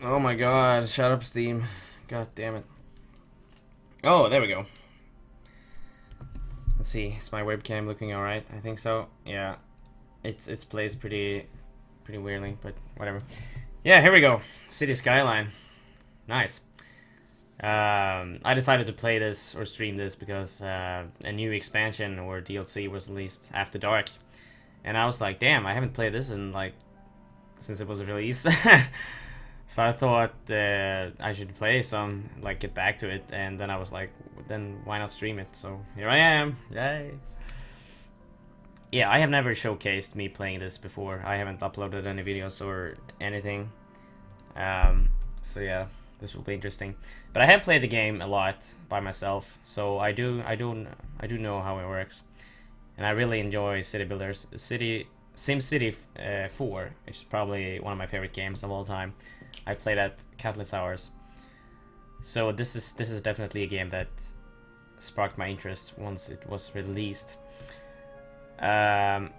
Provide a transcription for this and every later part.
Oh my god, shut up, Steam. God damn it. Oh, there we go. Let's see, is my webcam looking alright? I think so. Yeah. It's placed pretty weirdly, but whatever. Yeah, here we go. City Skyline. Nice. I decided to play this or stream this because a new expansion or DLC was released after dark. And I was like, damn, I haven't played this in like since it was released. So I thought I should play some, like get back to it, and then I was like, then why not stream it? So here I am, yay! Yeah, I have never showcased me playing this before. I haven't uploaded any videos or anything. So yeah, this will be interesting. But I have played the game a lot by myself, so I do know how it works, and I really enjoy City Builders. SimCity 4, which is probably one of my favorite games of all time. I played that countless hours. So this is definitely a game that sparked my interest once it was released. And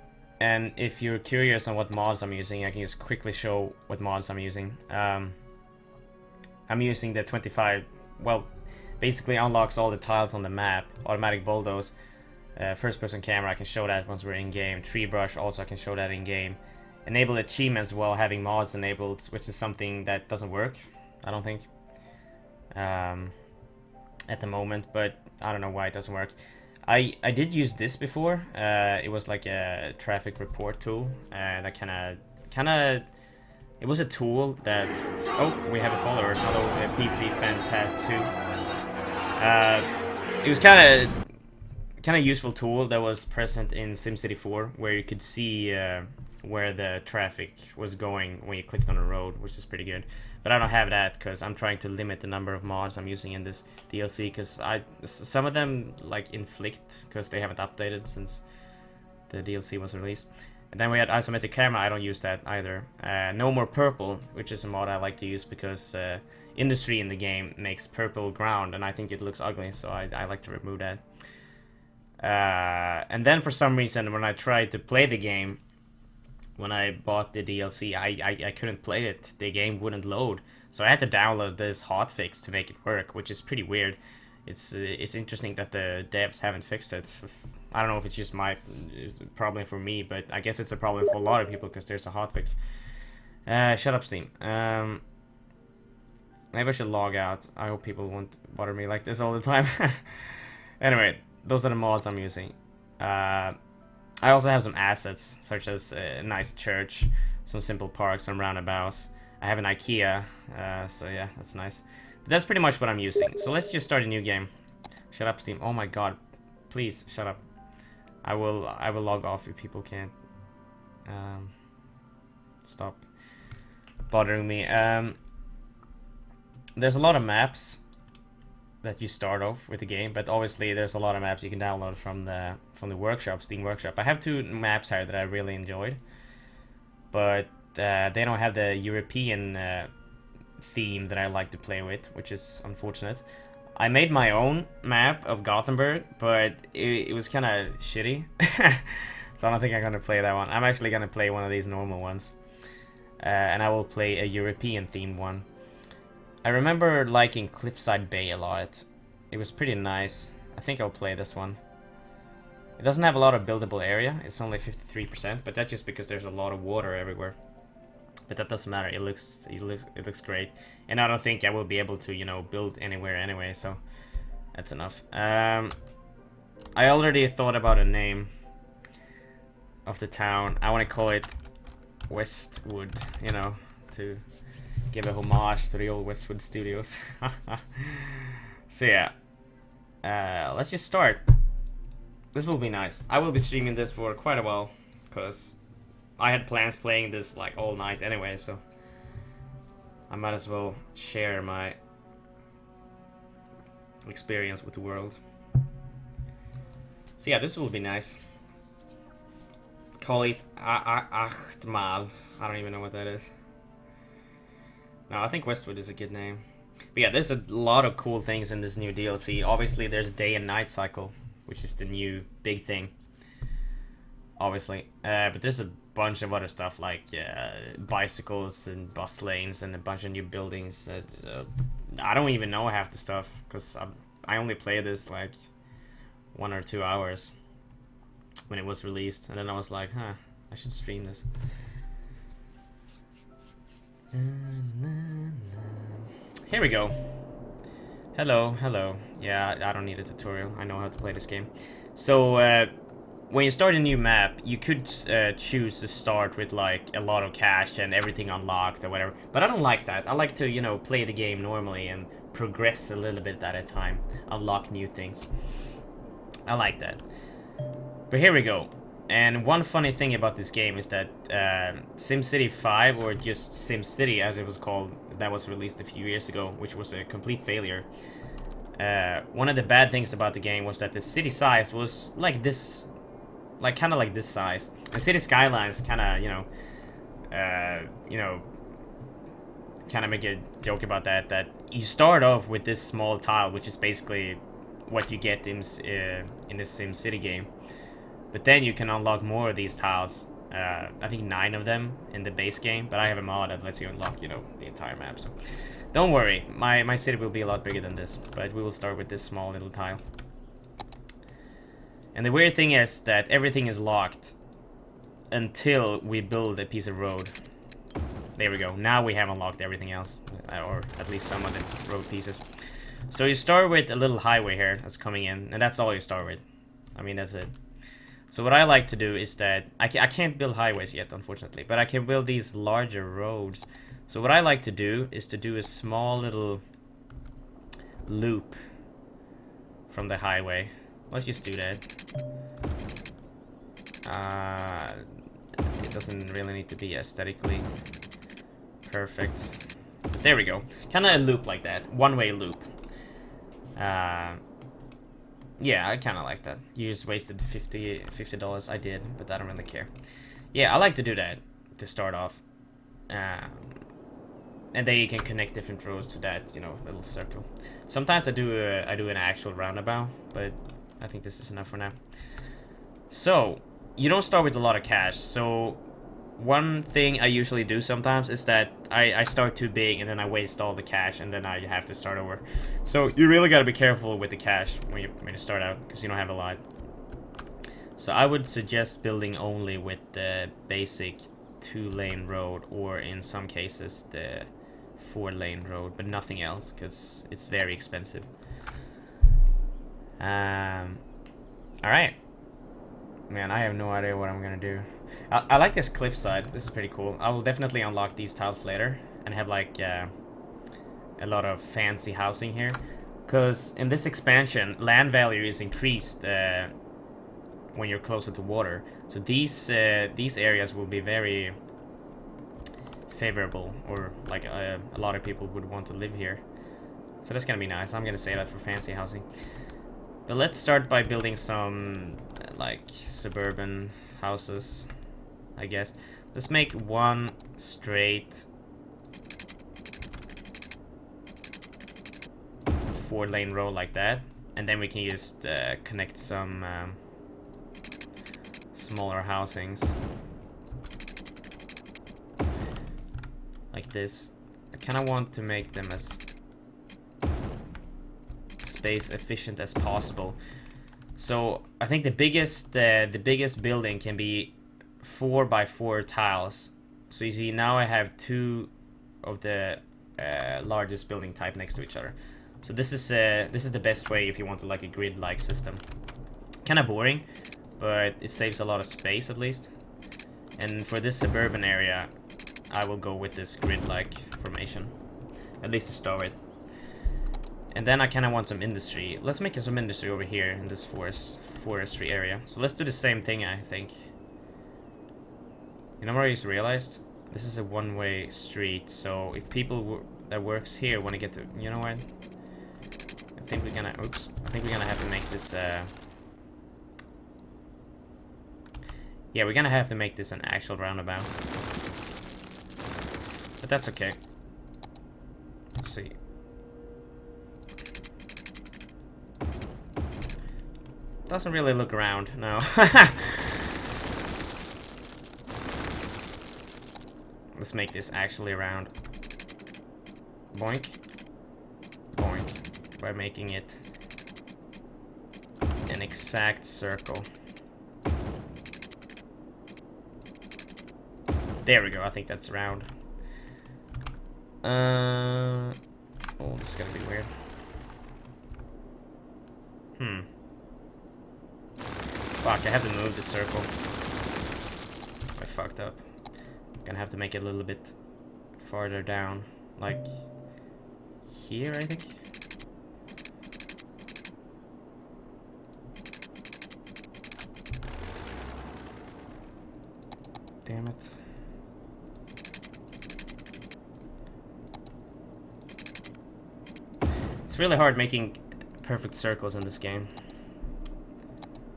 if you're curious on what mods I'm using, I can just quickly show what mods I'm using. I'm using the 25, well, basically unlocks all the tiles on the map, automatic bulldoze, first person camera, I can show that once we're in game, tree brush also I can show that in game. Enable achievements while having mods enabled, which is something that doesn't work, I don't think, at the moment, but I don't know why it doesn't work. I did use this before. It was like a traffic report tool, and I kind of it was a tool that, oh, we have a follower. Hello, PC Fantast 2. It was kind of useful tool that was present in SimCity 4, where you could see where the traffic was going when you clicked on a road, which is pretty good. But I don't have that because I'm trying to limit the number of mods I'm using in this DLC, because some of them like inflict because they haven't updated since the DLC was released. And then we had isometric camera. I don't use that either. No More Purple, which is a mod I like to use because industry in the game makes purple ground, and I think it looks ugly, so I like to remove that. And then for some reason, when I tried to play the game, when I bought the DLC, I couldn't play it. The game wouldn't load, so I had to download this hotfix to make it work, which is pretty weird. It's interesting that the devs haven't fixed it. I don't know if it's just my problem for me, but I guess it's a problem for a lot of people because there's a hotfix. Shut up, Steam. Maybe I should log out. I hope people won't bother me like this all the time. Anyway, those are the mods I'm using. I also have some assets, such as a nice church, some simple parks, some roundabouts. I have an IKEA, so yeah, that's nice. But that's pretty much what I'm using. So let's just start a new game. Shut up, Steam. Oh my god. Please, shut up. I will log off if people can't stop bothering me. There's a lot of maps that you start off with the game, but obviously there's a lot of maps you can download from the workshop, Steam Workshop. I have 2 maps here that I really enjoyed, but they don't have the European theme that I like to play with, which is unfortunate. I made my own map of Gothenburg, but it was kind of shitty, so I don't think I'm gonna play that one. I'm actually gonna play one of these normal ones, and I will play a European themed one. I remember liking Cliffside Bay a lot. It was pretty nice. I think I'll play this one. It doesn't have a lot of buildable area. It's only 53%, but that's just because there's a lot of water everywhere. But that doesn't matter. It looks great, and I don't think I will be able to, you know, build anywhere anyway. So that's enough. I already thought about a name of the town. I want to call it Westwood. You know, to give a homage to the old Westwood Studios. So yeah, let's just start. This will be nice. I will be streaming this for quite a while because I had plans playing this like all night anyway, so I might as well share my experience with the world. So yeah, this will be nice. Call it Achtmal. I don't even know what that is. No, I think Westwood is a good name. But yeah, there's a lot of cool things in this new DLC. Obviously, there's day and night cycle, which is the new big thing. Obviously. But there's a bunch of other stuff like bicycles and bus lanes and a bunch of new buildings. I don't even know half the stuff because I only played this like 1 or 2 hours when it was released, and then I was like, huh, I should stream this. Here we go. Hello, hello. Yeah, I don't need a tutorial. I know how to play this game. So, when you start a new map, you could choose to start with like a lot of cash and everything unlocked or whatever. But I don't like that. I like to, you know, play the game normally and progress a little bit at a time. Unlock new things. I like that. But here we go. And one funny thing about this game is that SimCity 5, or just SimCity as it was called, that was released a few years ago, which was a complete failure. One of the bad things about the game was that the city size was like this, like kind of like this size. And City Skylines kind of, kind of make a joke about that. That you start off with this small tile, which is basically what you get in the SimCity game. But then you can unlock more of these tiles. I think 9 of them in the base game, but I have a mod that lets you unlock, you know, the entire map. So don't worry, my city will be a lot bigger than this, but we will start with this small little tile. And the weird thing is that everything is locked until we build a piece of road. There we go. Now we have unlocked everything else, or at least some of the road pieces. So you start with a little highway here that's coming in, and that's all you start with. I mean, that's it. So what I like to do is that I can't build highways yet, unfortunately, but I can build these larger roads. So what I like to do is to do a small little loop from the highway. Let's just do that. It doesn't really need to be aesthetically perfect. But there we go. Kind of a loop like that. One-way loop. Yeah, I kind of like that. You just wasted $50. I did, but I don't really care. Yeah, I like to do that to start off. And then you can connect different roads to that, you know, little circle. Sometimes I do an actual roundabout, but I think this is enough for now. So, you don't start with a lot of cash. So, one thing I usually do sometimes is that I start too big and then I waste all the cash and then I have to start over. So you really got to be careful with the cash when you start out because you don't have a lot. So I would suggest building only with the basic 2-lane road, or in some cases the 4-lane road, but nothing else because it's very expensive. Alright. Man, I have no idea what I'm gonna do. I like this cliffside. This is pretty cool. I will definitely unlock these tiles later and have like a lot of fancy housing here. Because in this expansion, land value is increased when you're closer to water. So these areas will be very favorable, or like a lot of people would want to live here. So that's gonna be nice. I'm gonna say that for fancy housing. But let's start by building some like suburban houses, I guess. Let's make one straight 4-lane road like that, and then we can just connect some smaller housings like this. I kind of want to make them as space efficient as possible. So I think the biggest building can be 4x4 tiles. So you see now I have 2 of the largest building type next to each other. So this is the best way if you want to like a grid-like system. Kind of boring, but it saves a lot of space at least. And for this suburban area, I will go with this grid-like formation, at least to start with. And then I kind of want some industry. Let's make some industry over here in this forestry area. So let's do the same thing, I think. You know what I just realized? This is a one-way street, so if people that works here want to get to... You know what? I think we're gonna... Oops. I think we're gonna have to make this... Yeah, we're gonna have to make this an actual roundabout. But that's okay. Let's see. Doesn't really look around, no. Let's make this actually round. Boink. Boink. By making it an exact circle. There we go, I think that's round. Oh, this is gonna be weird. Fuck, I have to move the circle. I fucked up. Gonna have to make it a little bit farther down. Like here, I think. Damn it. It's really hard making perfect circles in this game,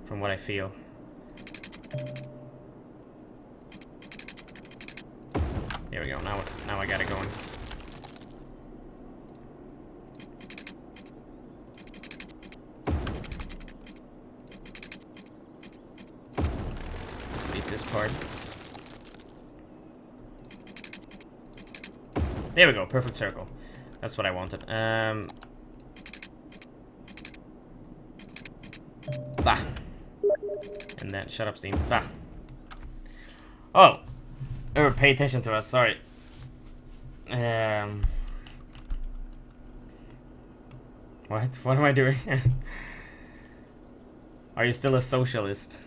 from what I feel. There we go, now I got it going. Delete this part. There we go, perfect circle. That's what I wanted. Bah. And then, shut up, Steam. Bah. Oh! Pay attention to us, sorry. What? What am I doing? Are you still a socialist?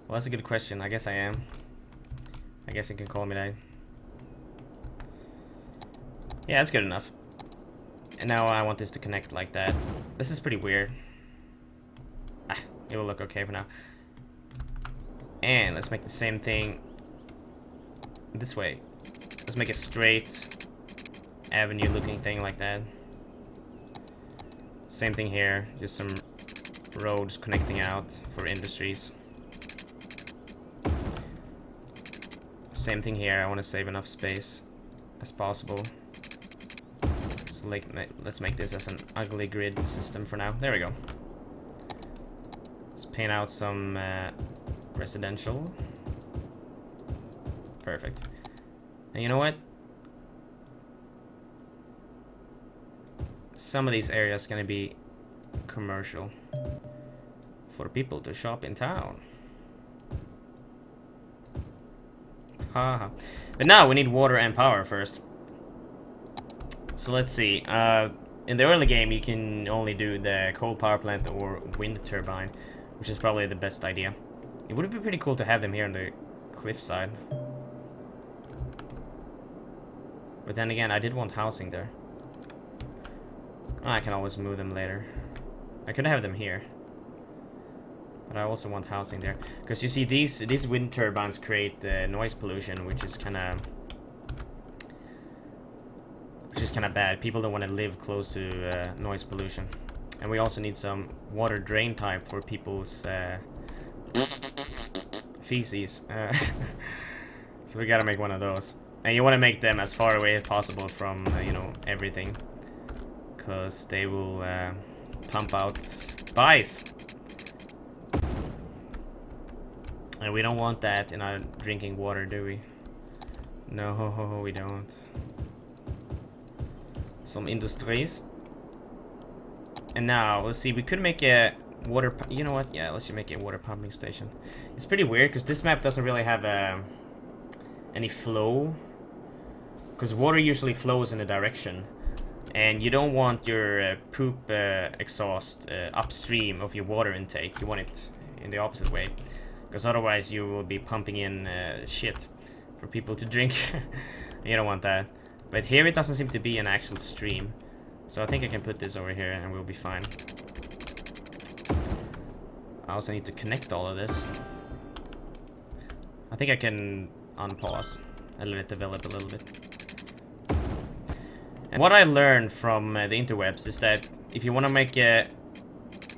Well, that's a good question. I guess I am. I guess you can call me that. Yeah, that's good enough. And now I want this to connect like that. This is pretty weird. Ah, it will look okay for now. And let's make the same thing this way. Let's make a straight avenue looking thing like that. Same thing here, just some roads connecting out for industries. Same thing here, I want to save enough space as possible. So like, let's make this as an ugly grid system for now. There we go. Let's paint out some residential. Perfect. And you know what? Some of these areas are gonna be commercial for people to shop in town. Haha. But now we need water and power first. So let's see. In the early game, you can only do the coal power plant or wind turbine, which is probably the best idea. It would be pretty cool to have them here on the cliffside. But then again, I did want housing there. I can always move them later. I could have them here. But I also want housing there. Because you see, these wind turbines create noise pollution, which is kind of bad. People don't want to live close to noise pollution. And we also need some water drain type for people's feces. So we gotta make one of those. And you want to make them as far away as possible from, you know, everything. Because they will pump out buys. And we don't want that in our drinking water, do we? No, we don't. Some industries. And now, let's see, we could make a water... You know what? Yeah, let's just make a water pumping station. It's pretty weird, because this map doesn't really have any flow. Because water usually flows in a direction. And you don't want your poop exhaust upstream of your water intake. You want it in the opposite way. Because otherwise you will be pumping in shit for people to drink. You don't want that. But here it doesn't seem to be an actual stream. So I think I can put this over here and we'll be fine. I also need to connect all of this. I think I can unpause and let it develop a little bit. And what I learned from the interwebs is that if you want to make a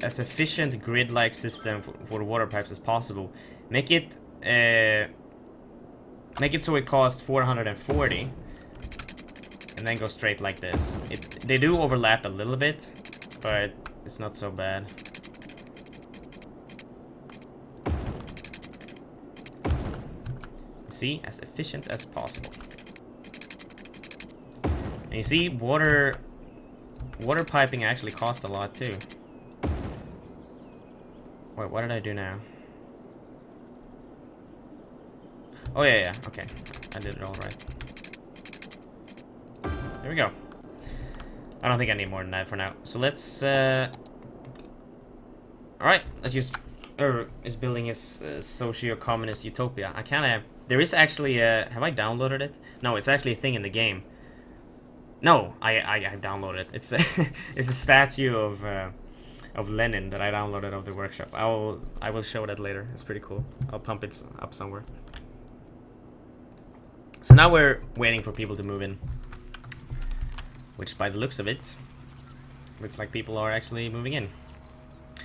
as efficient grid-like system for water pipes as possible, make it so it costs 440, and then go straight like this. They do overlap a little bit, but it's not so bad. See, as efficient as possible. And you see, water piping actually costs a lot too. Wait, what did I do now? Oh yeah, okay. I did it all right. There we go. I don't think I need more than that for now. So let's alright, let's use is building his socio-communist utopia. I kinda there is actually have I downloaded it? No, it's actually a thing in the game. No, I downloaded it. It's it's a statue of Lenin that I downloaded of the workshop. I will show that later. It's pretty cool. I'll pump it up somewhere. So now we're waiting for people to move in, which by the looks of it, looks like people are actually moving in.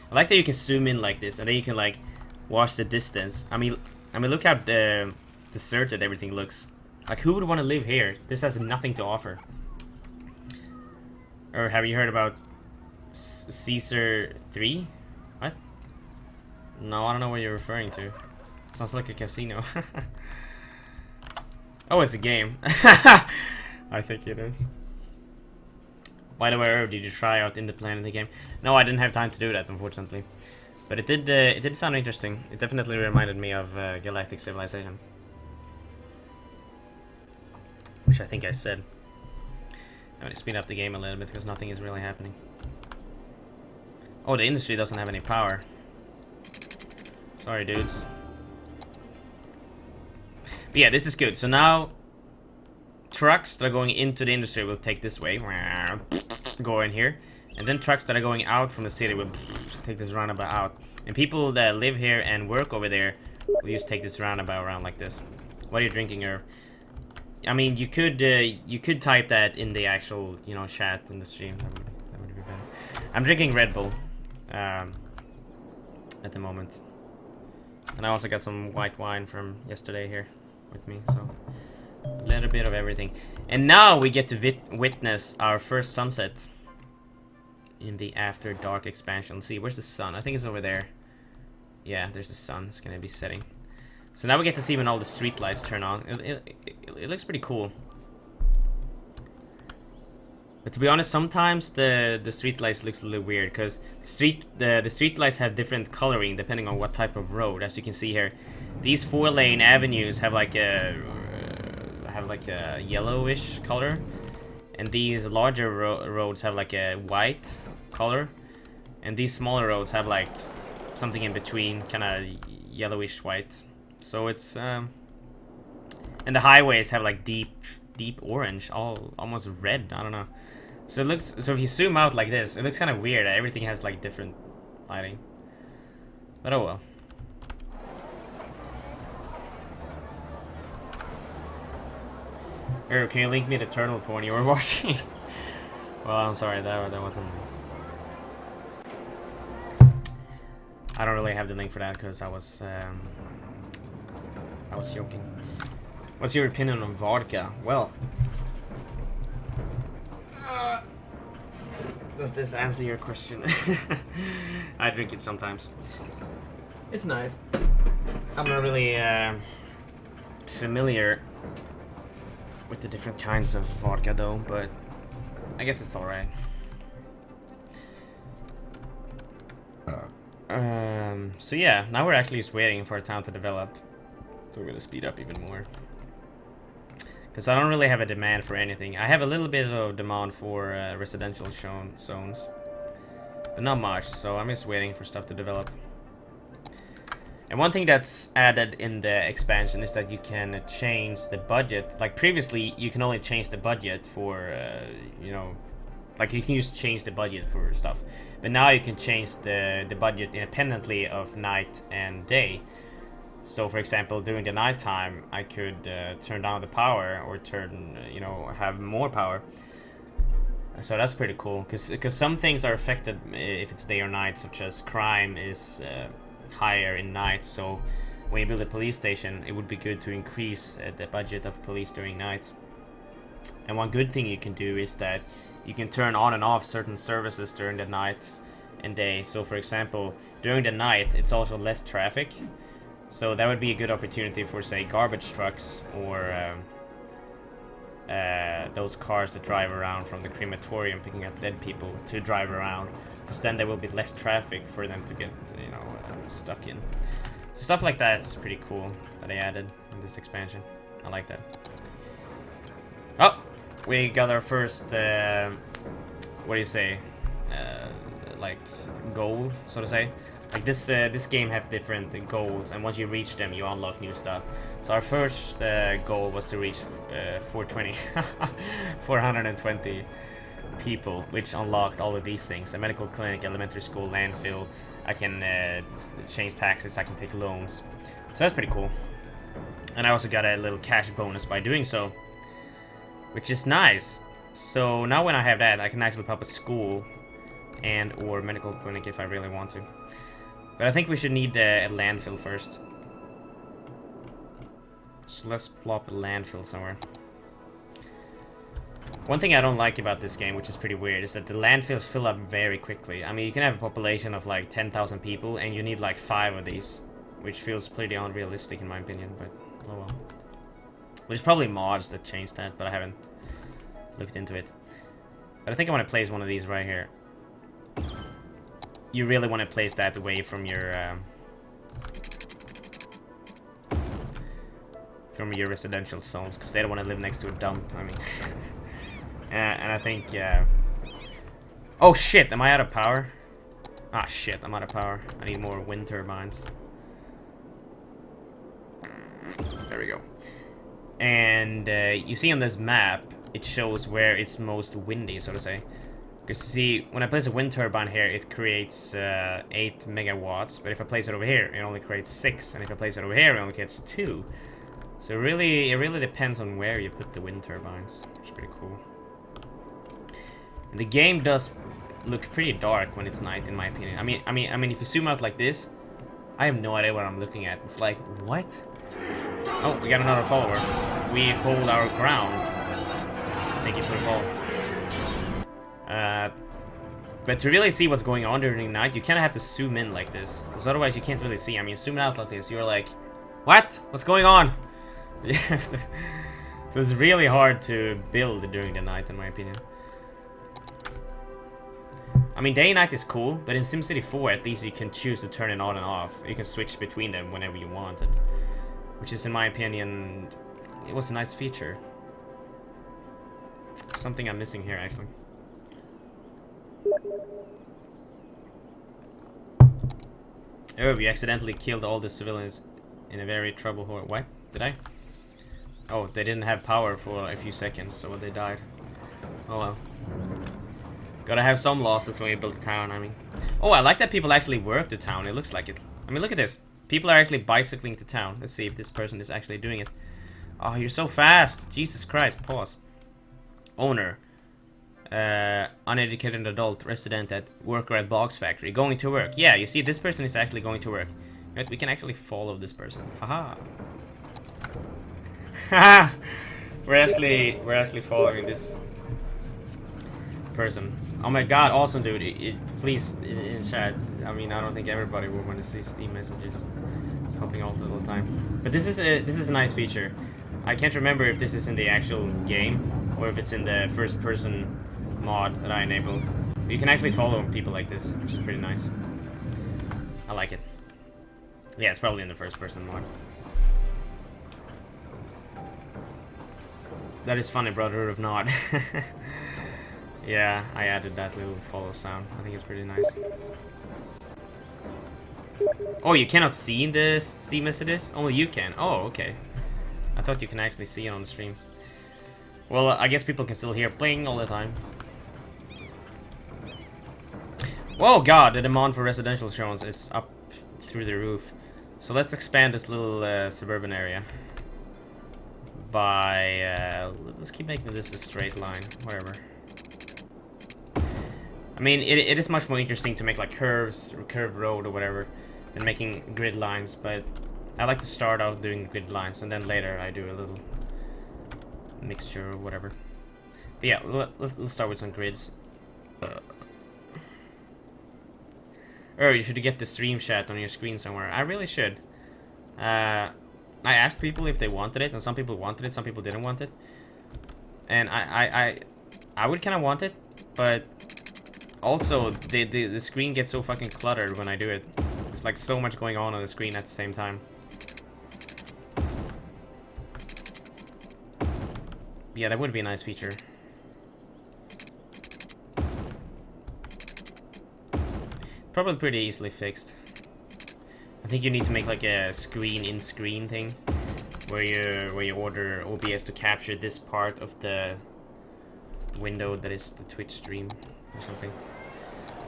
I like that you can zoom in like this, and then you can like watch the distance. I mean, look how deserted everything looks. Like, who would want to live here? This has nothing to offer. Or have you heard about Caesar 3? What? No, I don't know what you're referring to. Sounds like a casino. Oh, it's a game. I think it is. By the way, did you try out in the plan in the game? No, I didn't have time to do that, unfortunately. But it did sound interesting. It definitely reminded me of Galactic Civilization, which I think I said. I'm gonna speed up the game a little bit because nothing is really happening. Oh, the industry doesn't have any power. Sorry, dudes. But yeah, this is good. So now, trucks that are going into the industry will take this way, go in here, and then trucks that are going out from the city will take this roundabout out. And people that live here and work over there will just take this roundabout around like this. What are you drinking, Irv? I mean, you could type that in the actual, you know, chat in the stream. That would be better. I'm drinking Red Bull at the moment, and I also got some white wine from yesterday here with me, so a little bit of everything. And now we get to witness our first sunset in the After Dark expansion. Let's see, where's the sun? I think it's over there. Yeah, there's the sun. It's gonna be setting. So now we get to see when all the street lights turn on. It looks pretty cool. But to be honest, sometimes the street lights looks a little weird because the street lights have different coloring depending on what type of road. As you can see here, these 4-lane avenues have like a yellowish color, and these larger roads have like a white color, and these smaller roads have like something in between, kind of yellowish white. So it's and the highways have like deep orange, almost red. I don't know. So it looks, so if you zoom out like this, it looks kind of weird. Everything has like different lighting. But oh well. Here, can you link me the turtle porn you were watching? Well, I'm sorry, that wasn't. I don't really have the link for that because I was joking. What's your opinion on vodka? Well, does this answer your question? I drink it sometimes. It's nice. I'm not really familiar with the different kinds of vodka though, but I guess it's alright. So yeah, now we're actually just waiting for a town to develop. So we're gonna speed up even more. Because I don't really have a demand for anything. I have a little bit of demand for residential zones, but not much, so I'm just waiting for stuff to develop. And one thing that's added in the expansion is that you can change the budget. Like previously, you can only change the budget for, you know, like you can just change the budget for stuff. But now you can change the budget independently of night and day. So for example, during the nighttime, I could turn down the power or turn, you know, have more power. So that's pretty cool, because some things are affected if it's day or night, such as crime is higher in night. So when you build a police station, it would be good to increase the budget of police during night. And one good thing you can do is that you can turn on and off certain services during the night and day. So for example, during the night, it's also less traffic. So that would be a good opportunity for, say, garbage trucks or those cars that drive around from the crematorium picking up dead people to drive around, because then there will be less traffic for them to get, you know, stuck in. So stuff like that is pretty cool that they added in this expansion. I like that. Oh, we got our first, what do you say, like goal, so to say. Like this game have different goals, and once you reach them, you unlock new stuff. So our first goal was to reach 420 people, which unlocked all of these things: a medical clinic, elementary school, landfill. I can change taxes. I can take loans. So that's pretty cool. And I also got a little cash bonus by doing so, which is nice. So now when I have that, I can actually pop a school and or medical clinic if I really want to. But I think we should need a landfill first. So let's plop a landfill somewhere. One thing I don't like about this game, which is pretty weird, is that the landfills fill up very quickly. I mean, you can have a population of like 10,000 people and you need like 5 of these, which feels pretty unrealistic in my opinion, but oh well. There's probably mods that change that, but I haven't looked into it. But I think I want to place one of these right here. You really want to place that away from your residential zones, because they don't want to live next to a dump. I mean, and I think, yeah. Oh shit! Am I out of power? Ah shit! I'm out of power. I need more wind turbines. There we go. And you see on this map, it shows where it's most windy, so to say. Because you see, when I place a wind turbine here, it creates 8 megawatts. But if I place it over here, it only creates 6. And if I place it over here, it only creates 2. So it really depends on where you put the wind turbines, which is pretty cool. And the game does look pretty dark when it's night, in my opinion. I mean, if you zoom out like this, I have no idea what I'm looking at. It's like, what? Oh, we got another follower. We hold our ground. Thank you for the follow. But to really see what's going on during the night, you kind of have to zoom in like this, because otherwise you can't really see. I mean, zoom out like this, you're like, what? What's going on? So it's really hard to build during the night, in my opinion. I mean, day and night is cool, but in SimCity 4, at least you can choose to turn it on and off. You can switch between them whenever you want, which is, in my opinion, it was a nice feature. Something I'm missing here, actually. Oh, we accidentally killed all the civilians in a very trouble horde. What? Did I? Oh, they didn't have power for a few seconds, so they died. Oh well. Gotta have some losses when you build a town, I mean. Oh, I like that people actually work the town. It looks like it. I mean, look at this. People are actually bicycling to town. Let's see if this person is actually doing it. Oh, you're so fast. Jesus Christ. Pause. Owner. Uneducated adult, resident at worker at box factory, going to work. Yeah, you see, this person is actually going to work. Right, we can actually follow this person. Haha. Haha. We're actually following this person. Oh my god, awesome, dude. Please, in chat. I mean, I don't think everybody will want to see Steam messages popping all the time. But this is a nice feature. I can't remember if this is in the actual game or if it's in the first person mod that I enable. You can actually follow people like this, which is pretty nice. I like it. Yeah, it's probably in the first person mod. That is funny, Brotherhood of Nod. Yeah, I added that little follow sound. I think it's pretty nice. Oh, you cannot see the Steam messages? Only you can. Oh, okay. I thought you can actually see it on the stream. Well, I guess people can still hear playing all the time. Whoa, god, the demand for residential zones is up through the roof. So let's expand this little suburban area by, let's keep making this a straight line, whatever. I mean, it is much more interesting to make like curves, or curved road or whatever, than making grid lines, but I like to start out doing grid lines, and then later I do a little mixture or whatever. But yeah, let's start with some grids. Oh, you should get the stream chat on your screen somewhere. I really should. I asked people if they wanted it, and some people wanted it, some people didn't want it. And I would kind of want it, but also the screen gets so fucking cluttered when I do it. It's like so much going on the screen at the same time. Yeah, that would be a nice feature. Probably pretty easily fixed. I think you need to make like a screen-in-screen thing, where you order OBS to capture this part of the window that is the Twitch stream or something.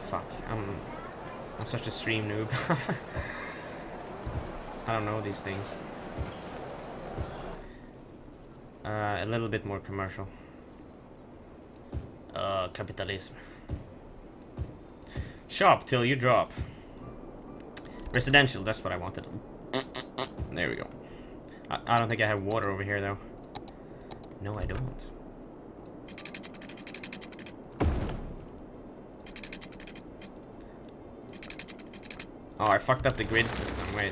Fuck, I'm such a stream noob. I don't know these things. A little bit more commercial. Capitalism. Shop till you drop. Residential, that's what I wanted. There we go. I don't think I have water over here though. No, I don't. Oh, I fucked up the grid system. Wait.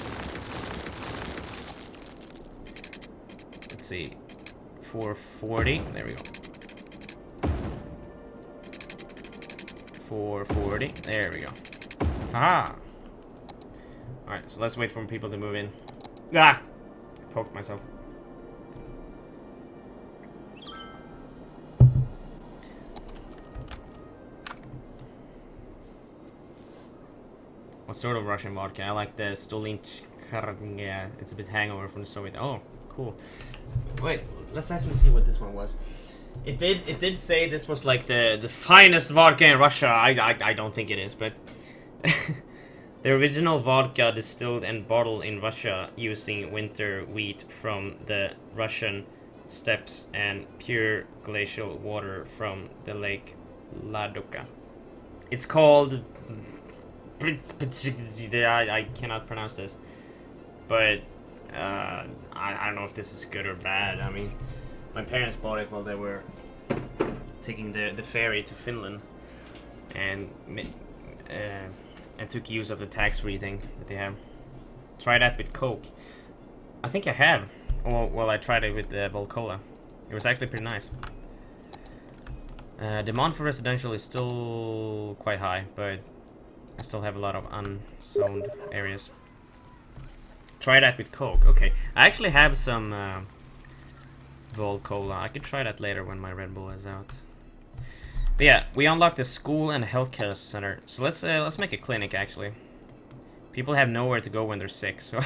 Let's see. 440. There we go. 440. There we go. Haha. Alright, so let's wait for people to move in. Ah! Poked myself. What sort of Russian vodka? I like the Stolinch. Yeah, it's a bit hangover from the Soviet. Oh, cool. Wait, let's actually see what this one was. It did say this was like the finest vodka in Russia. I don't think it is, but the original vodka distilled and bottled in Russia using winter wheat from the Russian steppes and pure glacial water from the lake Ladoga. It's called I cannot pronounce this, but I don't know if this is good or bad. I mean, my parents bought it while they were taking the ferry to Finland, and took use of the tax-free thing that they have. Try that with Coke. I think I have. Well, I tried it with Volcola. It was actually pretty nice. Demand for residential is still quite high, but I still have a lot of unzoned areas. Try that with Coke. Okay, I actually have some Volcola. I could try that later when my Red Bull is out. But yeah, we unlocked the school and healthcare center. So let's make a clinic actually. People have nowhere to go when they're sick, so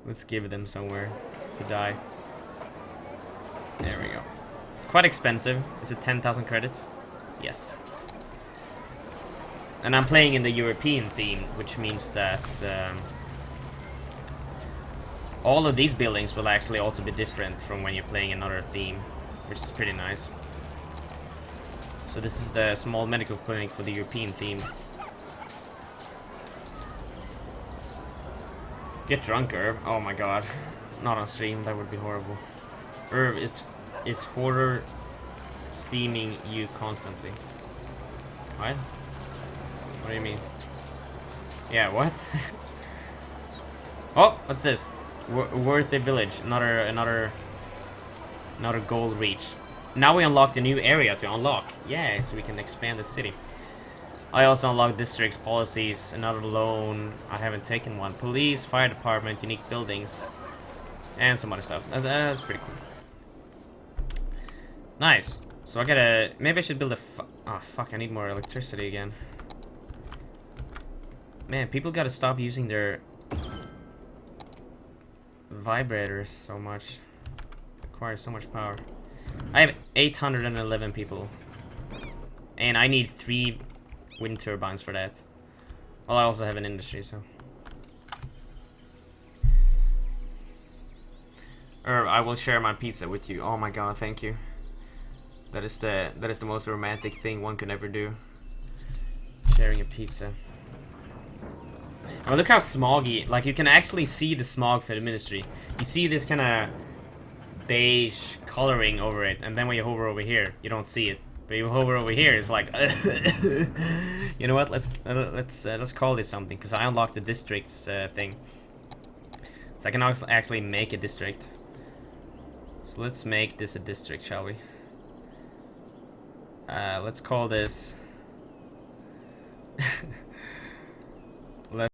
let's give them somewhere to die. There we go. Quite expensive. Is it 10,000 credits? Yes. And I'm playing in the European theme, which means that all of these buildings will actually also be different from when you're playing another theme, which is pretty nice. So this is the small medical clinic for the European theme. Get drunk, Herb. Oh my god. Not on stream, that would be horrible. Herb, is horror steaming you constantly? What? What do you mean? Yeah, what? Oh, what's this? Worthy Village. Another goal reach. Now we unlock the new area to unlock. Yeah, so we can expand the city. I also unlocked districts, policies, another loan. I haven't taken one. Police, fire department, unique buildings, and some other stuff. That's pretty cool. Nice. So I gotta... Maybe I should build a... Oh, fuck, I need more electricity again. Man, people gotta stop using their vibrators so much. It requires so much power. I have 811 people. And I need 3 wind turbines for that. Well, I also have an industry, so... I will share my pizza with you. Oh my god, thank you. That is the most romantic thing one could ever do. Sharing a pizza. Oh, look how smoggy. Like, you can actually see the smog for the ministry. You see this kind of beige coloring over it, and then when you hover over here, you don't see it. But you hover over here, it's like, you know what? Let's call this something, because I unlocked the districts thing, so I can actually make a district. So let's make this a district, shall we? Let's call this